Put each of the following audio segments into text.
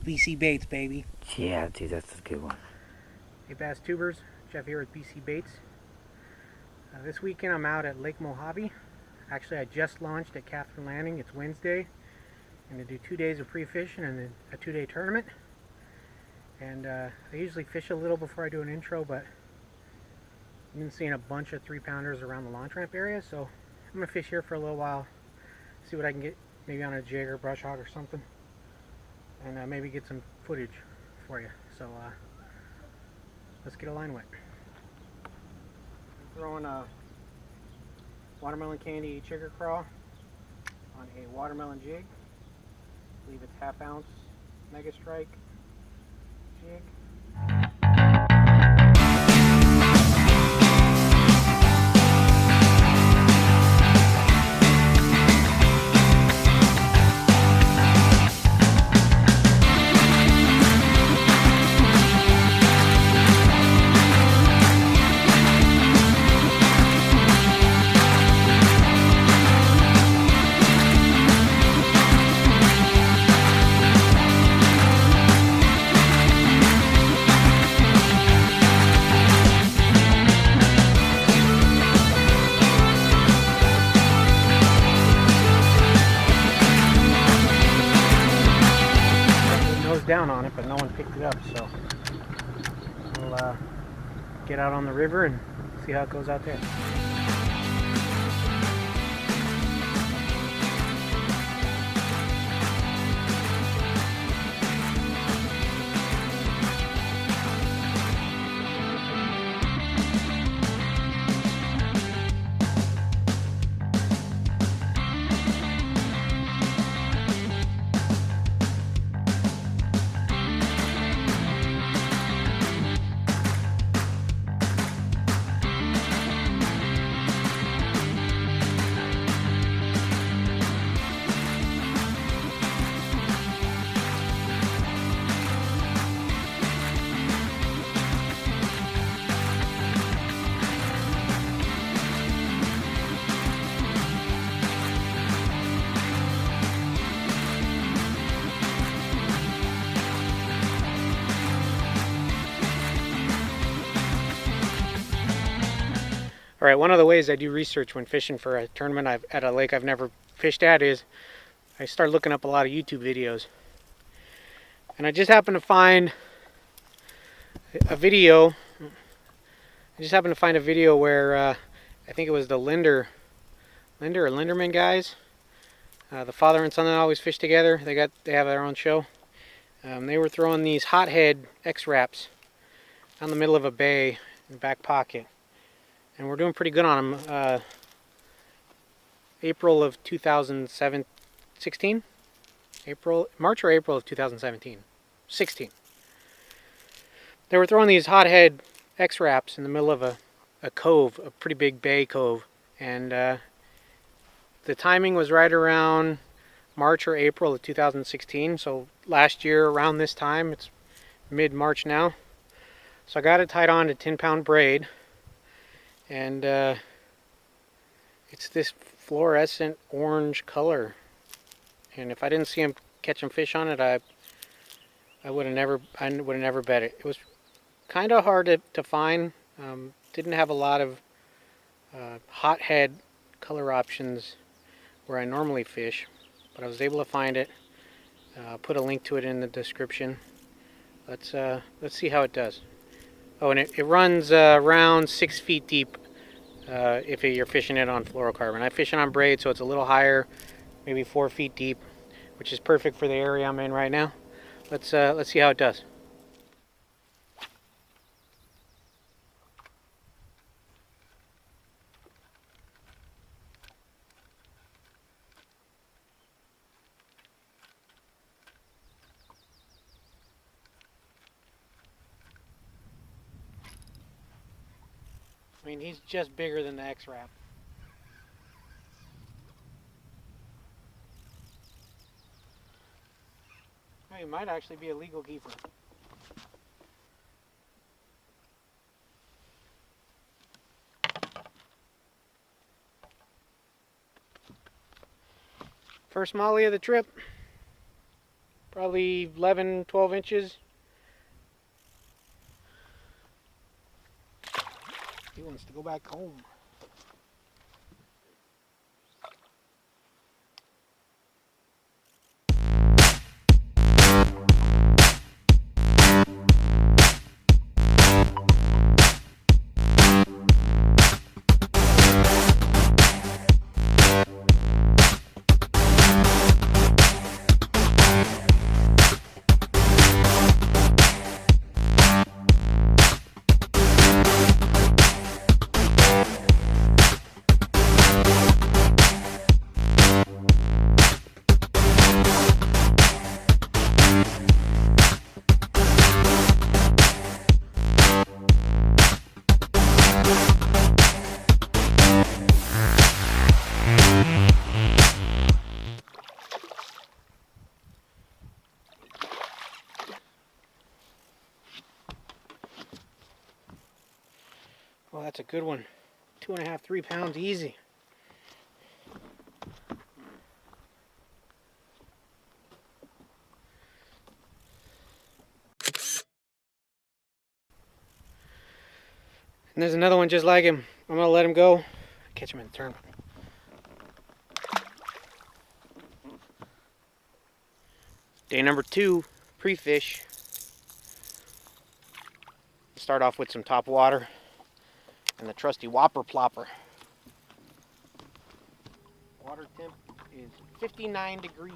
BCBaits, baby. Yeah, dude, that's a good one. Hey, Bass Tubers, Jeff here with BCBaits. This weekend I'm out at Lake Mohave. Actually, I just launched at Catherine Landing. It's Wednesday. I'm going to do 2 days of pre-fishing and then a 2-day tournament. And I usually fish a little before I do an intro, but I've been seeing a bunch of 3-pounders around the launch ramp area, so I'm going to fish here for a little while, see what I can get, maybe on a jig or brush hog or something, and maybe get some footage for you. So let's get a line wet. I'm throwing a watermelon candy chigger craw on a watermelon jig. I believe it's 1/2 ounce Mega Strike jig. Down on it, but no one picked it up, so we'll get out on the river and see how it goes out there. Alright, one of the ways I do research when fishing for a tournament at a lake I've never fished at is I start looking up a lot of YouTube videos. And I just happened to find a video. Where I think it was the Linder or Linderman guys. The father and son that always fish together. They have their own show. They were throwing these hothead X-Wraps down the middle of a bay in the back pocket. And we're doing pretty good on them. April of 2016? March or April of 2017? 16. They were throwing these hothead X-Wraps in the middle of a cove, a pretty big bay cove. And the timing was right around March or April of 2016. So last year around this time, it's mid-March now. So I got it tied on to 10-pound braid. And it's this fluorescent orange color, and if I didn't see him catching fish on it, I would have never bet it. It was kind of hard to find. Didn't have a lot of hothead color options where I normally fish, but I was able to find it. Put a link to it in the description. Let's see how it does. Oh, and it runs around 6 feet deep if you're fishing it on fluorocarbon. I fish it on braid, so it's a little higher, maybe 4 feet deep, which is perfect for the area I'm in right now. Let's see how it does. I mean, he's just bigger than the X-Wrap. He might actually be a legal keeper. First molly of the trip. Probably 11, 12 inches. He wants to go back home. Well, that's a good one. 2.5, 3 pounds easy. And there's another one just like him. I'm gonna let him go. Catch him in the turn. Day number 2, pre-fish. Start off with some top water and the trusty whopper plopper. Water temp is 59 degrees.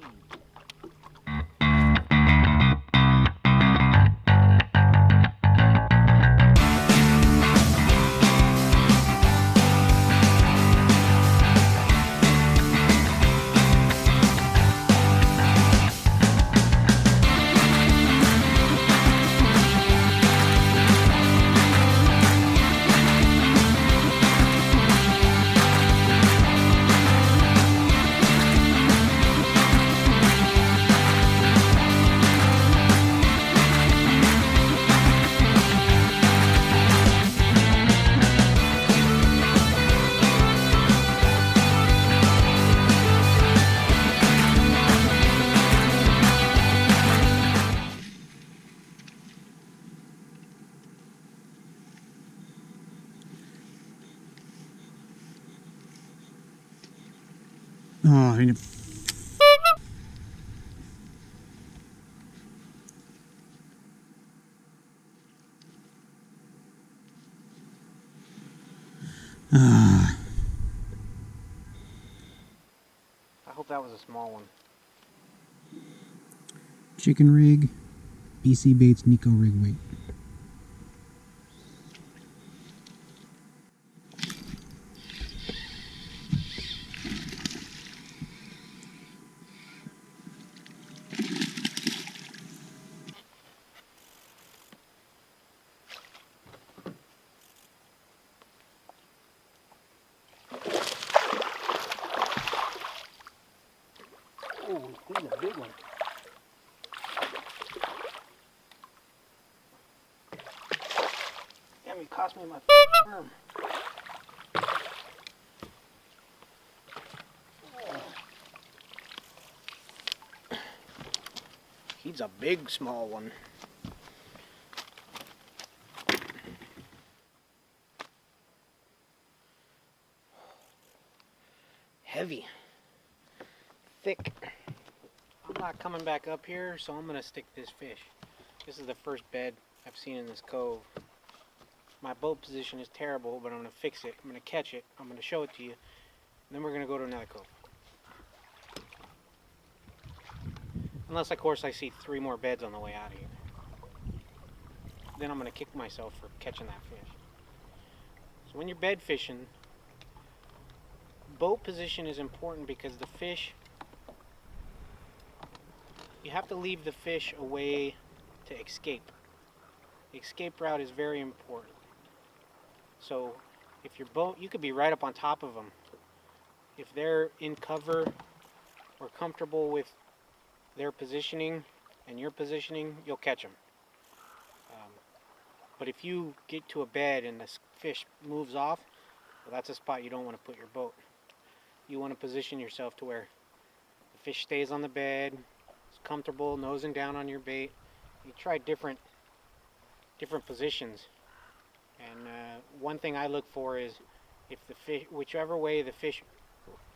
Oh, I hope that was a small one. Chicken rig, BCBaits Nico rig weight. Oh, he's a big one. Damn, he cost me my arm. He's a big, small one. Heavy. Thick. I'm not coming back up here, so I'm going to stick this fish. This is the first bed I've seen in this cove. My boat position is terrible, but I'm going to fix it. I'm going to catch it. I'm going to show it to you. And then we're going to go to another cove. Unless, of course, I see 3 more beds on the way out of here. Then I'm going to kick myself for catching that fish. So when you're bed fishing, boat position is important because the fish, you have to leave the fish a way to escape. The escape route is very important. So if your boat, you could be right up on top of them. If they're in cover or comfortable with their positioning, and your positioning, you'll catch them. But if you get to a bed and the fish moves off, well, that's a spot you don't want to put your boat. You want to position yourself to where the fish stays on the bed, it's comfortable, nosing down on your bait. You try different positions, and one thing I look for is if the fish, whichever way the fish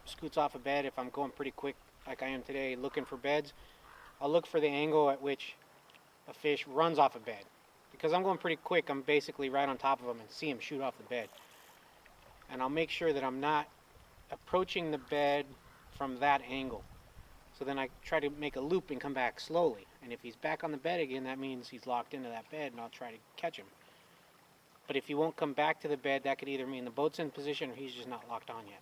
scoots off a bed, if I'm going pretty quick like I am today looking for beds, I'll look for the angle at which a fish runs off a bed. Because I'm going pretty quick, I'm basically right on top of them and see him shoot off the bed. And I'll make sure that I'm not approaching the bed from that angle. So then I try to make a loop and come back slowly. And if he's back on the bed again, that means he's locked into that bed, and I'll try to catch him. But if he won't come back to the bed, that could either mean the boat's in position or he's just not locked on yet.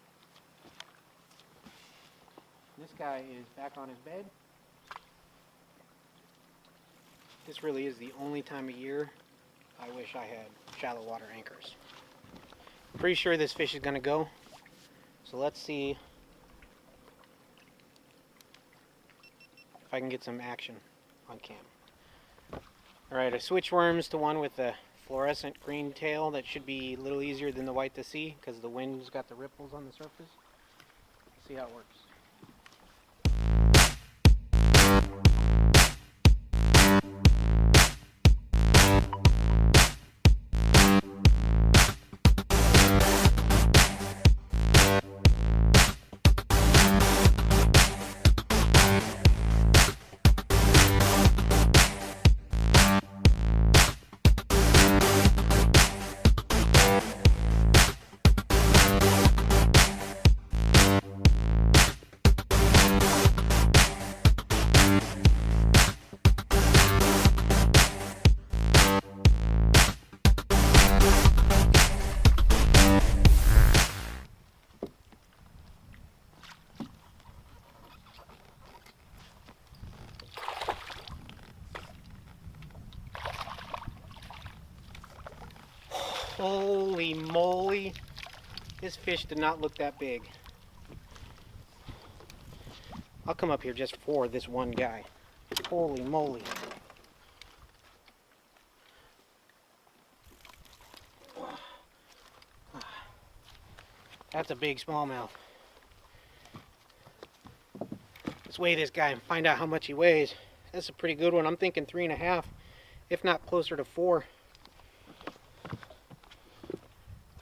This guy is back on his bed. This really is the only time of year I wish I had shallow water anchors. Pretty sure this fish is going to go. So let's see if I can get some action on cam. Alright, I switched worms to one with the fluorescent green tail. That should be a little easier than the white to see because the wind's got the ripples on the surface. Let's see how it works. Holy moly, this fish did not look that big. I'll come up here just for this one guy. Holy moly. That's a big smallmouth. Let's weigh this guy and find out how much he weighs. That's a pretty good one. I'm thinking 3.5, if not closer to 4.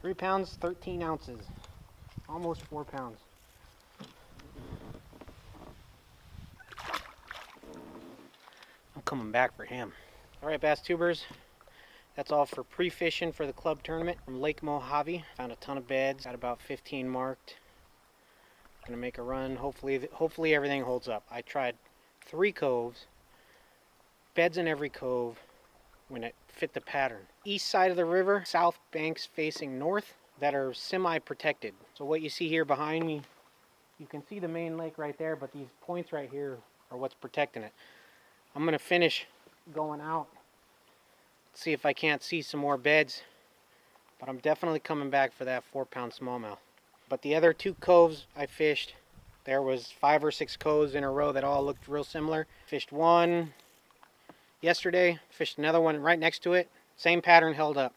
3 pounds, 13 ounces. Almost 4 pounds. I'm coming back for him. Alright, bass tubers. That's all for pre-fishing for the club tournament from Lake Mohave. Found a ton of beds. Got about 15 marked. Gonna make a run. Hopefully everything holds up. I tried 3 coves. Beds in every cove when it fit the pattern. East side of the river, south banks facing north that are semi-protected. So what you see here behind me, you can see the main lake right there, but these points right here are what's protecting it. I'm gonna finish going out, see if I can't see some more beds, but I'm definitely coming back for that 4-pound smallmouth. But the other 2 coves I fished, there was 5 or 6 coves in a row that all looked real similar. Fished one yesterday, fished another one right next to it, same pattern held up.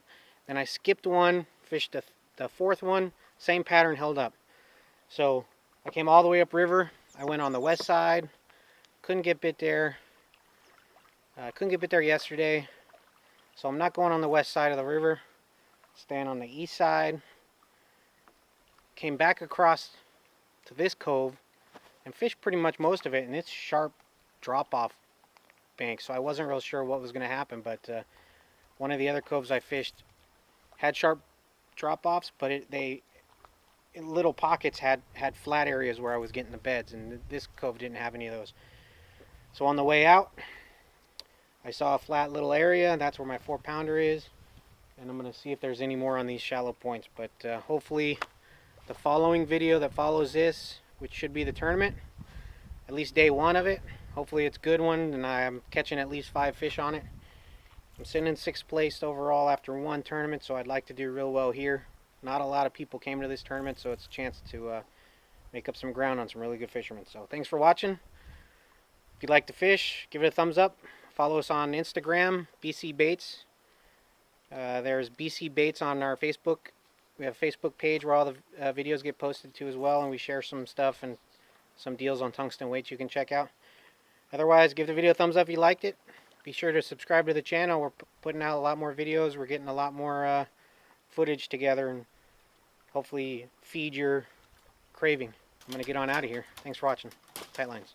Then I skipped one, fished the 4th one, same pattern held up. So I came all the way upriver. I went on the west side, couldn't get bit there. Couldn't get bit there yesterday, so I'm not going on the west side of the river, staying on the east side. Came back across to this cove and fished pretty much most of it, and it's sharp drop-off bank, so I wasn't real sure what was going to happen, but one of the other coves I fished had sharp drop-offs, but in little pockets had flat areas where I was getting the beds, and this cove didn't have any of those. So on the way out, I saw a flat little area, and that's where my 4-pounder is, and I'm going to see if there's any more on these shallow points. But hopefully the following video that follows this, which should be the tournament, at least day 1 of it, hopefully it's a good one, and I'm catching at least 5 fish on it. I'm sitting in 6th place overall after 1 tournament, so I'd like to do real well here. Not a lot of people came to this tournament, so it's a chance to make up some ground on some really good fishermen. So thanks for watching. If you like to fish, give it a thumbs up. Follow us on Instagram, BCBaits. There's BCBaits on our Facebook. We have a Facebook page where all the videos get posted to as well, and we share some stuff and some deals on tungsten weights you can check out. Otherwise, give the video a thumbs up if you liked it. Be sure to subscribe to the channel. We're putting out a lot more videos. We're getting a lot more footage together and hopefully feed your craving. I'm going to get on out of here. Thanks for watching. Tight lines.